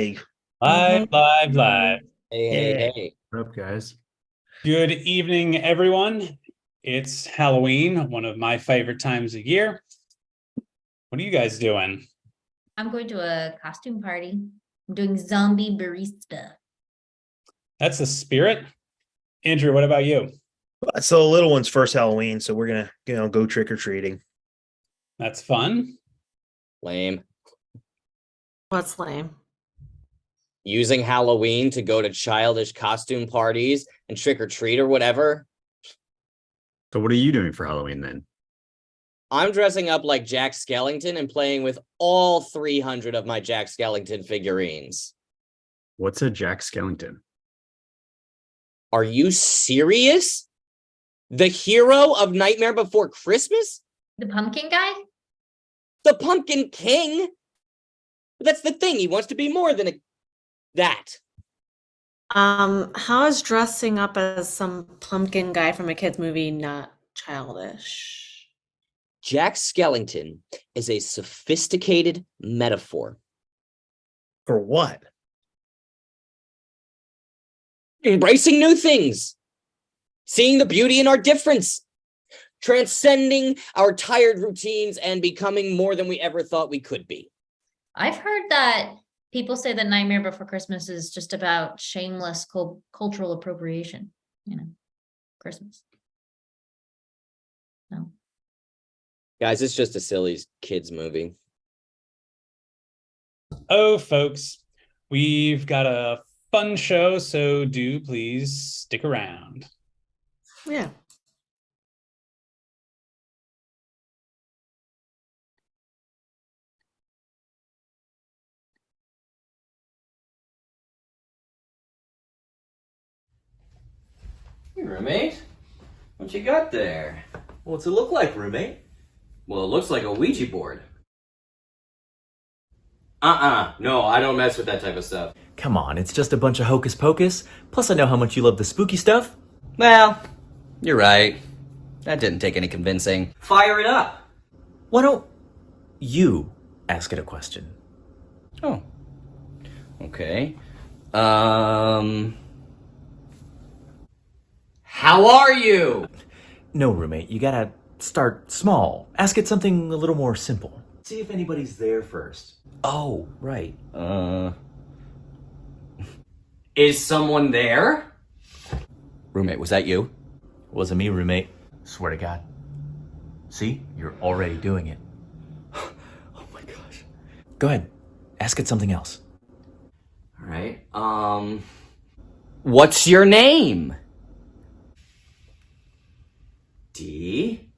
Hey, Live, Hey, live, hey. live. Hey, hey, yeah. hey. What up, guys? Good evening, everyone. It's Halloween, one of my favorite times of year. What are you guys doing? I'm going to a costume party. I'm doing zombie barista. That's the spirit. Andrew, what about you? So the little one's first Halloween, so we're gonna go trick or treating. That's fun. Lame. What's lame? Using Halloween to go to childish costume parties and trick or treat or whatever. So what are you doing for Halloween then? I'm dressing up like Jack Skellington and playing with all 300 of my Jack Skellington figurines. What's a Jack Skellington? Are you serious? The hero of Nightmare Before Christmas? The pumpkin guy? The Pumpkin King? That's the thing. He wants to be more than that. How is dressing up as some pumpkin guy from a kid's movie not childish? Jack Skellington is a sophisticated metaphor. For what? Embracing new things, seeing the beauty in our difference, transcending our tired routines and becoming more than we ever thought we could be. I've heard that people say that Nightmare Before Christmas is just about shameless cultural appropriation. Christmas. No. Guys, it's just a silly kids movie. Oh, folks, we've got a fun show, so do please stick around. Yeah. Hey, roommate. What you got there? What's it look like, roommate? Well, it looks like a Ouija board. No, I don't mess with that type of stuff. Come on, it's just a bunch of hocus pocus. Plus, I know how much you love the spooky stuff. Well, you're right. That didn't take any convincing. Fire it up! Why don't you ask it a question? Oh. Okay. How are you? No, roommate, you gotta start small. Ask it something a little more simple. See if anybody's there first. Oh, right. Is someone there? Roommate, was that you? Wasn't me, roommate. Swear to God. See? You're already doing it. Oh my gosh. Go ahead. Ask it something else. Alright, what's your name? D-I-S-H-E-S?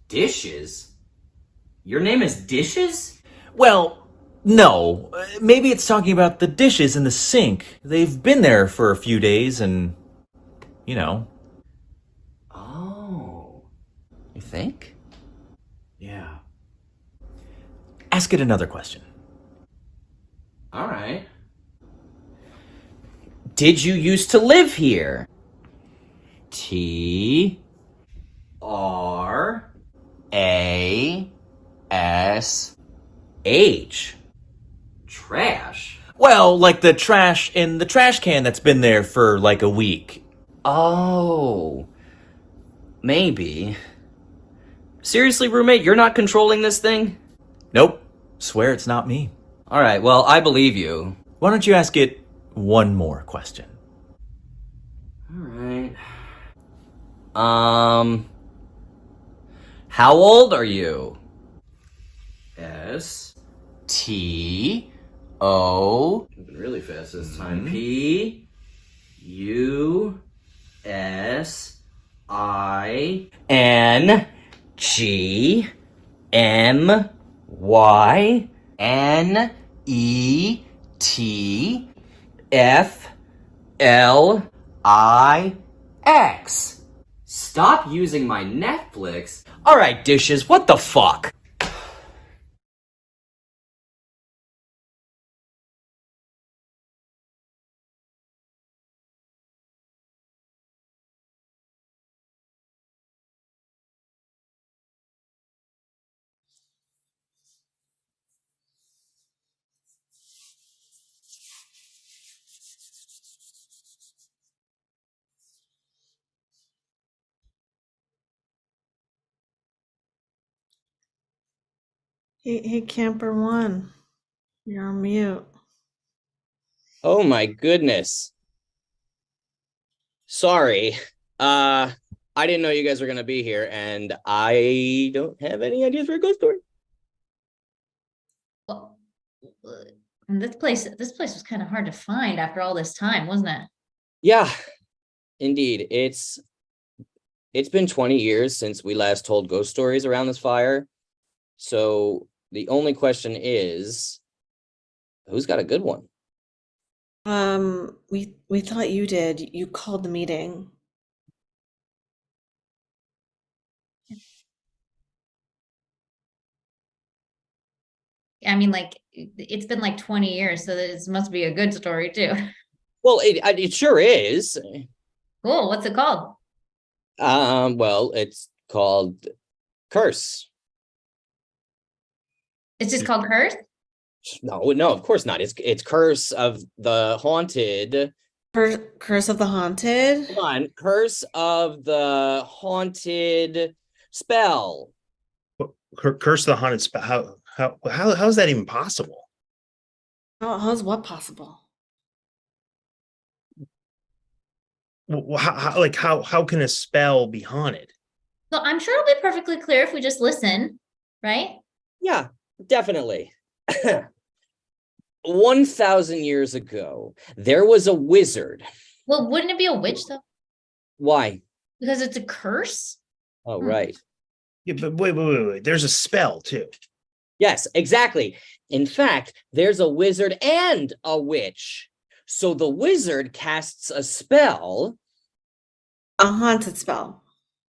Dishes? Your name is Dishes? Well, no. Maybe it's talking about the dishes in the sink. They've been there for a few days and, you know. Oh. You think? Yeah. Ask it another question. Alright. Did you used to live here? T-R-A-S-H. Trash? Well, like the trash in the trash can that's been there for like a week. Oh. Maybe. Seriously, roommate, you're not controlling this thing? Nope. Swear it's not me. Alright, well, I believe you. Why don't you ask it one more question? Alright. How old are you? S-T-O. Moving really fast this time. P-U-S-I-N-G-M-Y-N-E-T-F-L-I-X. Stop using my Netflix. Alright, Dishes, what the fuck? Hey, Camper One. You're on mute. Oh my goodness. Sorry. I didn't know you guys were gonna be here, and I don't have any ideas for a ghost story. Well, and this place was kind of hard to find after all this time, wasn't it? Yeah, indeed. It's been 20 years since we last told ghost stories around this fire. So the only question is, who's got a good one? We thought you did. You called the meeting. I mean, like, it's been like 20 years, so this must be a good story too. Well, it sure is. Cool. What's it called? Well, it's called Curse. It's just called Curse? No, of course not. It's Curse of the Haunted. Curse of the Haunted? Hold on. Curse of the Haunted Spell. Curse the haunted spell. How is that even possible? How's what possible? How can a spell be haunted? So I'm sure it'll be perfectly clear if we just listen, right? Yeah, definitely. 1,000 years ago, there was a wizard. Well, wouldn't it be a witch though? Why? Because it's a curse? Oh, right. Yeah, but wait. There's a spell too. Yes, exactly. In fact, there's a wizard and a witch. So the wizard casts a spell. A haunted spell.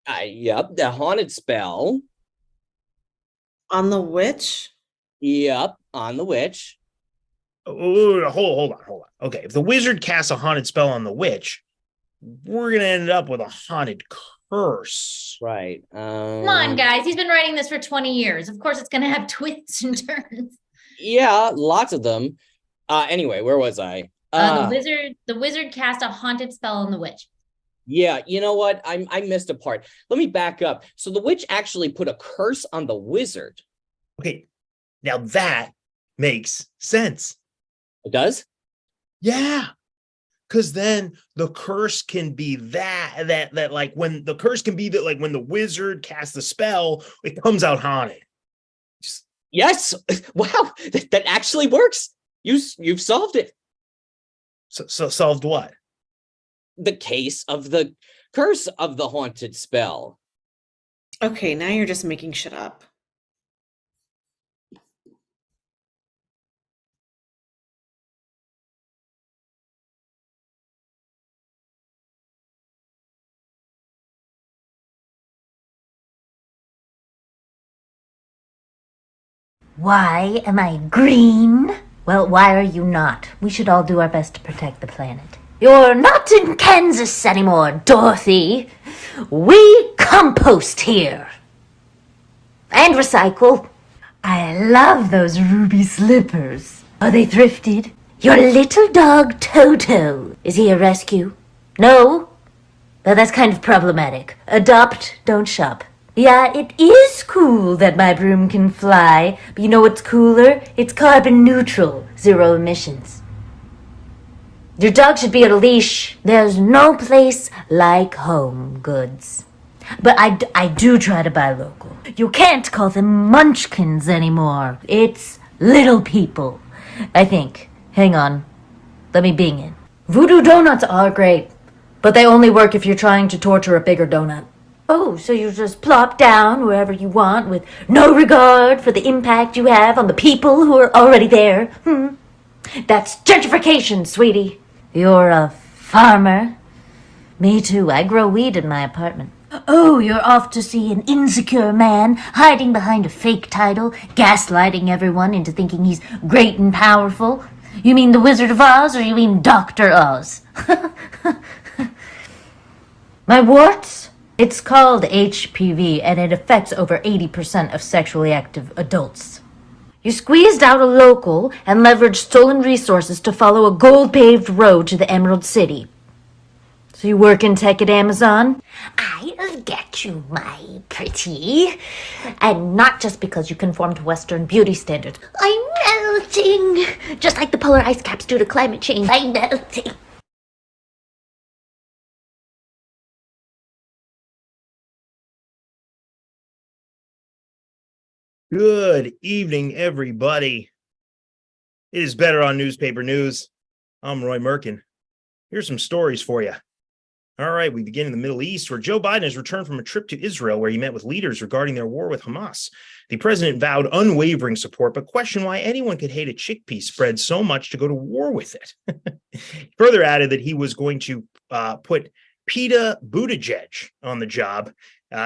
Yep, the haunted spell. On the witch? Yep, on the witch. Hold on. Okay, if the wizard casts a haunted spell on the witch, we're gonna end up with a haunted curse. Right. Come on, guys. He's been writing this for 20 years. Of course, it's going to have twists and turns. Yeah, lots of them. Anyway, where was I? The wizard cast a haunted spell on the witch. Yeah, you know what? I missed a part. Let me back up. So the witch actually put a curse on the wizard. Okay, now that makes sense. It does? Yeah, because then the curse can be that like when the curse can be that like when the wizard casts the spell, it comes out haunted. Yes. Wow, that actually works. You've solved it. So solved what? The case of the curse of the haunted spell. Okay, now you're just making shit up. Why am I green? Well, why are you not? We should all do our best to protect the planet. You're not in Kansas anymore, Dorothy. We compost here. And recycle. I love those ruby slippers. Are they thrifted? Your little dog, Toto. Is he a rescue? No? Well, that's kind of problematic. Adopt, don't shop. Yeah, it is cool that my broom can fly, but you know what's cooler? It's carbon neutral, 0 emissions. Your dog should be at a leash. There's no place like home goods. But I do try to buy local. You can't call them munchkins anymore. It's little people, I think. Hang on. Let me bing it. Voodoo donuts are great, but they only work if you're trying to torture a bigger donut. Oh, so you just plop down wherever you want with no regard for the impact you have on the people who are already there? That's gentrification, sweetie. You're a farmer. Me too. I grow weed in my apartment. Oh, you're off to see an insecure man hiding behind a fake title, gaslighting everyone into thinking he's great and powerful. You mean the Wizard of Oz, or you mean Dr. Oz? My warts? It's called HPV, and it affects over 80% of sexually active adults. You squeezed out a local and leveraged stolen resources to follow a gold-paved road to the Emerald City. So you work in tech at Amazon? I'll get you, my pretty. And not just because you conform to Western beauty standards. I'm melting! Just like the polar ice caps due to climate change. I'm melting. Good evening, everybody. It is Better on Newspaper News. I'm Roy Merkin. Here's some stories for you. All right, we begin in the Middle East, where Joe Biden has returned from a trip to Israel where he met with leaders regarding their war with Hamas. The president vowed unwavering support, but questioned why anyone could hate a chickpea spread so much to go to war with it. He further added that he was going to put Pete Buttigieg on the job.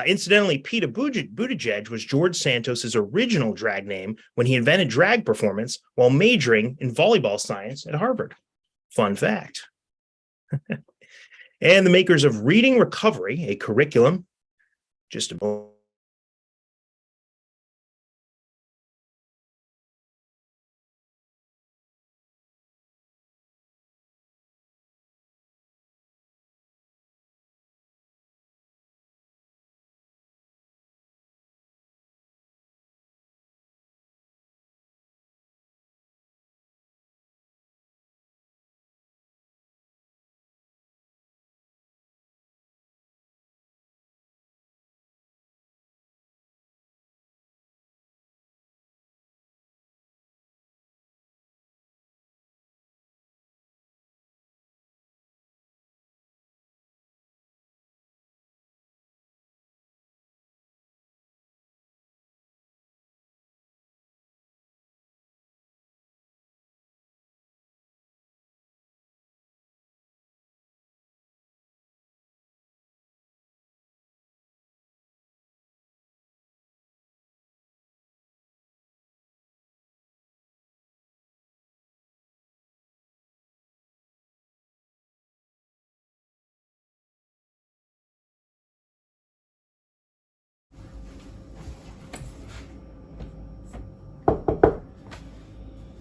Incidentally, Pete Buttigieg was George Santos's original drag name when he invented drag performance while majoring in volleyball science at Harvard. Fun fact. And the makers of Reading Recovery, a curriculum, just a moment.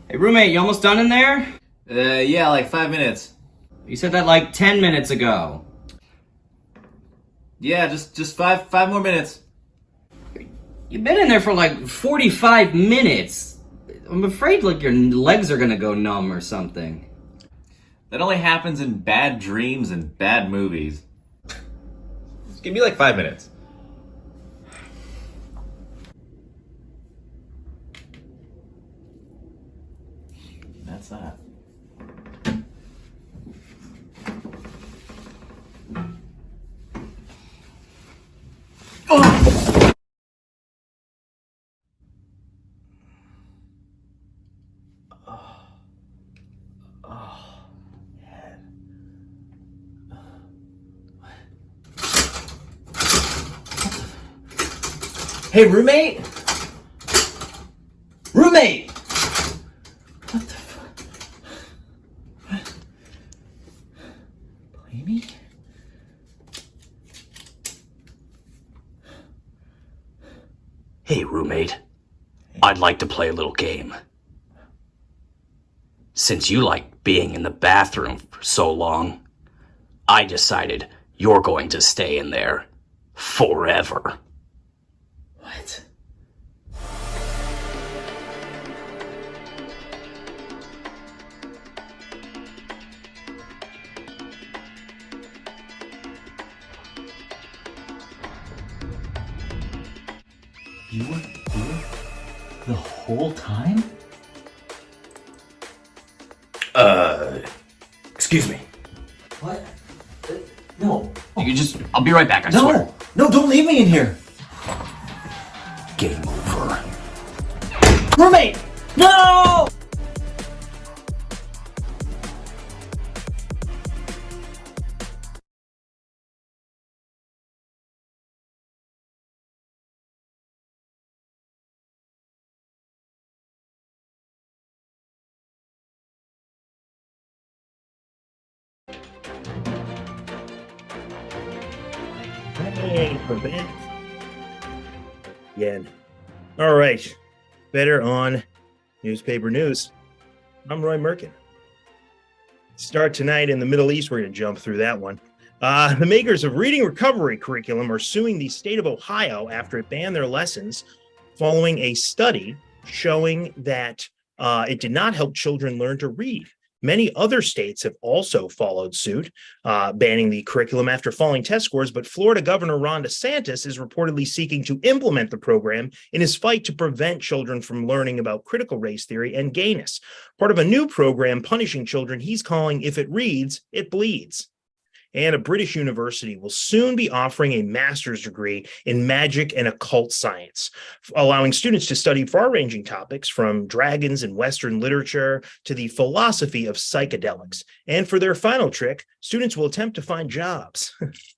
Hey, roommate, you almost done in there? Yeah, like 5 minutes. You said that like 10 minutes ago. Yeah, just five more minutes. You've been in there for like 45 minutes. I'm afraid like your legs are gonna go numb or something. That only happens in bad dreams and bad movies. Just give me like 5 minutes. That's that. Hey, roommate? Roommate! What the fuck? What? Play me? Hey, roommate. I'd like to play a little game. Since you like being in the bathroom for so long, I decided you're going to stay in there forever. What? You were here the whole time? Excuse me. What? No. I'll be right back, I swear. No, don't leave me in here. Game over. Roommate! No! Hey, prevent. Again. All right. Better on Newspaper News. I'm Roy Merkin. Start tonight in the Middle East. We're going to jump through that one. The makers of Reading Recovery Curriculum are suing the state of Ohio after it banned their lessons following a study showing that it did not help children learn to read. Many other states have also followed suit, banning the curriculum after falling test scores, but Florida Governor Ron DeSantis is reportedly seeking to implement the program in his fight to prevent children from learning about critical race theory and gayness, part of a new program punishing children he's calling If It Reads, It Bleeds. And a British university will soon be offering a master's degree in magic and occult science, allowing students to study far-ranging topics from dragons and Western literature to the philosophy of psychedelics. And for their final trick, students will attempt to find jobs.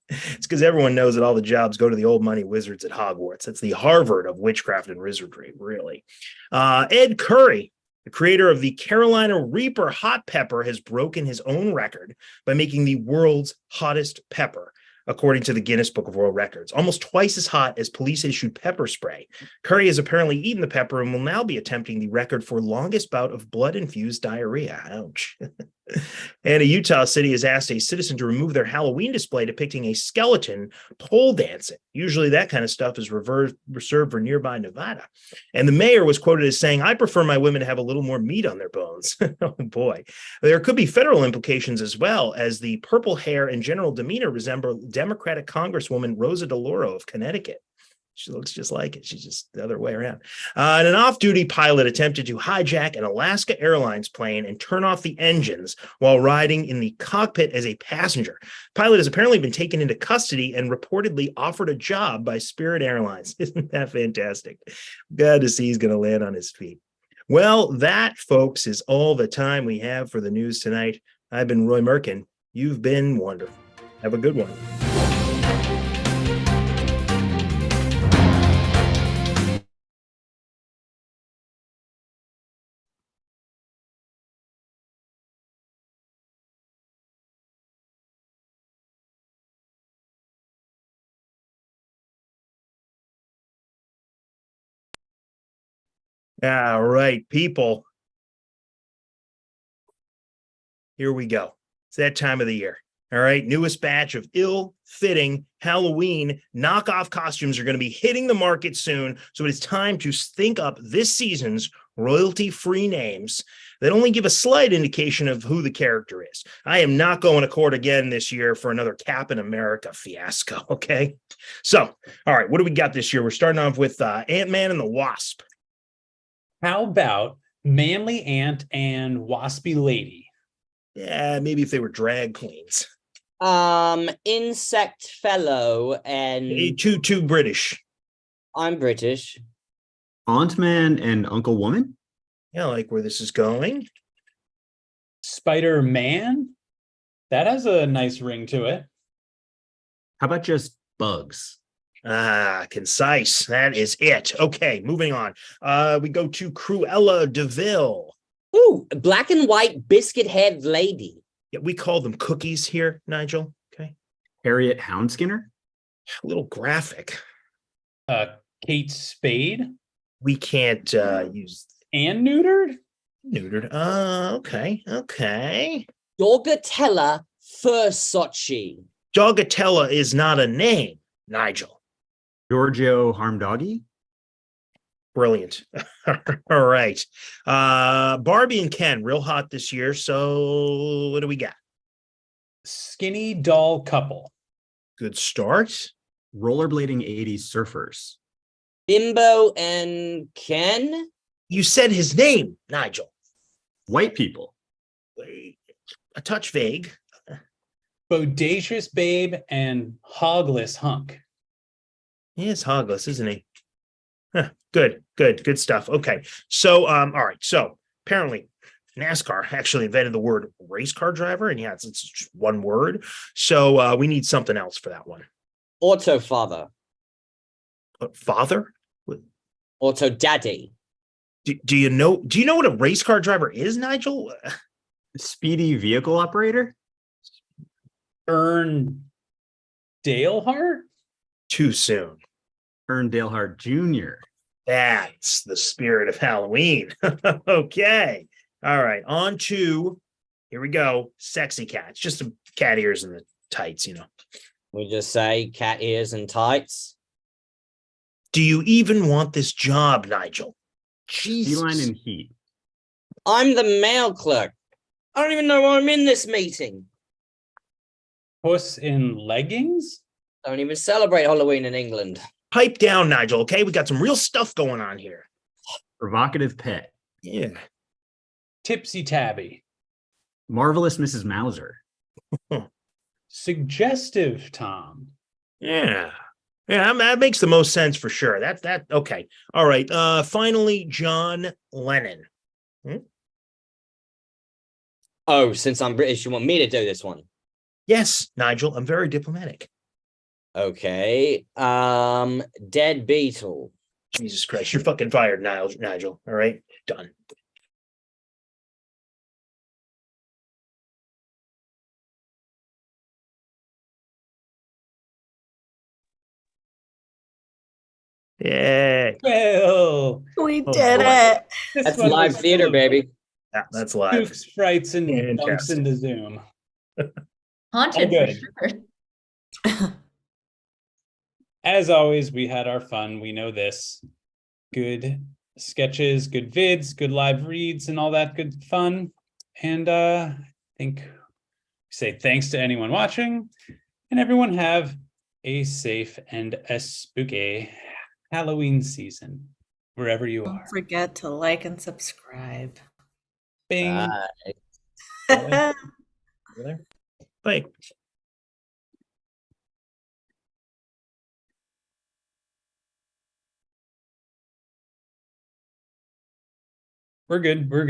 It's because everyone knows that all the jobs go to the old money wizards at Hogwarts. That's the Harvard of witchcraft and wizardry, really. Ed Curry, the creator of the Carolina Reaper hot pepper, has broken his own record by making the world's hottest pepper, according to the Guinness Book of World Records. Almost twice as hot as police-issued pepper spray. Curry has apparently eaten the pepper and will now be attempting the record for longest bout of blood-infused diarrhea. Ouch. And a Utah city has asked a citizen to remove their Halloween display depicting a skeleton pole dancing. Usually that kind of stuff is reserved for nearby Nevada. And the mayor was quoted as saying, "I prefer my women to have a little more meat on their bones." Oh boy. There could be federal implications as well, as the purple hair and general demeanor resemble Democratic Congresswoman Rosa DeLauro of Connecticut. She looks just like it. She's just the other way around. And an off-duty pilot attempted to hijack an Alaska Airlines plane and turn off the engines while riding in the cockpit as a passenger. Pilot has apparently been taken into custody and reportedly offered a job by Spirit Airlines. Isn't that fantastic? Glad to see he's going to land on his feet. Well, that, folks, is all the time we have for the news tonight. I've been Roy Merkin. You've been wonderful. Have a good one. All right, people. Here we go. It's that time of the year. All right, newest batch of ill-fitting Halloween knockoff costumes are going to be hitting the market soon. So it is time to think up this season's royalty-free names that only give a slight indication of who the character is. I am not going to court again this year for another Captain America fiasco, okay? So, all right, what do we got this year? We're starting off with Ant-Man and the Wasp. How about Manly Ant and Waspy Lady? Yeah, maybe if they were drag queens. Insect Fellow and Too British. I'm British. Aunt Man and Uncle Woman? Yeah, I like where this is going. Spider-Man? That has a nice ring to it. How about just Bugs? Concise. That is it. Okay, moving on. We go to Cruella DeVille. Ooh, black and white biscuit head lady. Yeah, we call them cookies here, Nigel. Okay. Harriet Houndskinner? A little graphic. Kate Spade? We can't use And neutered? neutered. Okay. Dorgatella Fursochi. Dogatella is not a name, Nigel. Giorgio Harmdoggy? Brilliant. All right. Barbie and Ken, real hot this year. So what do we got? Skinny doll couple. Good start. Rollerblading 80s surfers. Bimbo and Ken? You said his name, Nigel. White people. A touch vague. Bodacious Babe and Hogless Hunk. He is hogless, isn't he? Huh, good stuff. Okay. So, all right. So apparently NASCAR actually invented the word race car driver, and yeah, it's just one word. So we need something else for that one. Auto father. Father? Auto daddy. Do you know what a race car driver is, Nigel? Speedy vehicle operator? Ern Dalehart? Too soon. Ern Dalehart Jr. That's the spirit of Halloween. Okay. All right. On to, here we go, sexy cats. Just some cat ears in the tights, you know. We just say cat ears and tights. Do you even want this job, Nigel? Feline Jesus. and heat. I'm the mail clerk. I don't even know why I'm in this meeting. Puss in leggings? Don't even celebrate Halloween in England. Pipe down, Nigel, okay? We got some real stuff going on here. Provocative pet. Yeah. Tipsy Tabby. Marvelous Mrs. Mauser. Suggestive Tom. Yeah. Yeah, that makes the most sense for sure. That okay. All right. Finally, John Lennon. Oh, since I'm British, you want me to do this one? Yes, Nigel, I'm very diplomatic. Okay. Dead Beetle. Jesus Christ, you're fucking fired, Nigel. All right, done. Yeah. Well, We Oh, did boy. it. this That's one live was theater, full of baby. Yeah, that's live. Spoofs, frights, and dumps Fantastic. into Zoom. Haunted Oh, for good. sure. As always, we had our fun. We know this. Good sketches, good vids, good live reads, and all that good fun. And I think we say thanks to anyone watching, and everyone have a safe and a spooky Halloween season wherever you are. Don't forget to like and subscribe. Bing. Over there. Bye. We're good. We're good.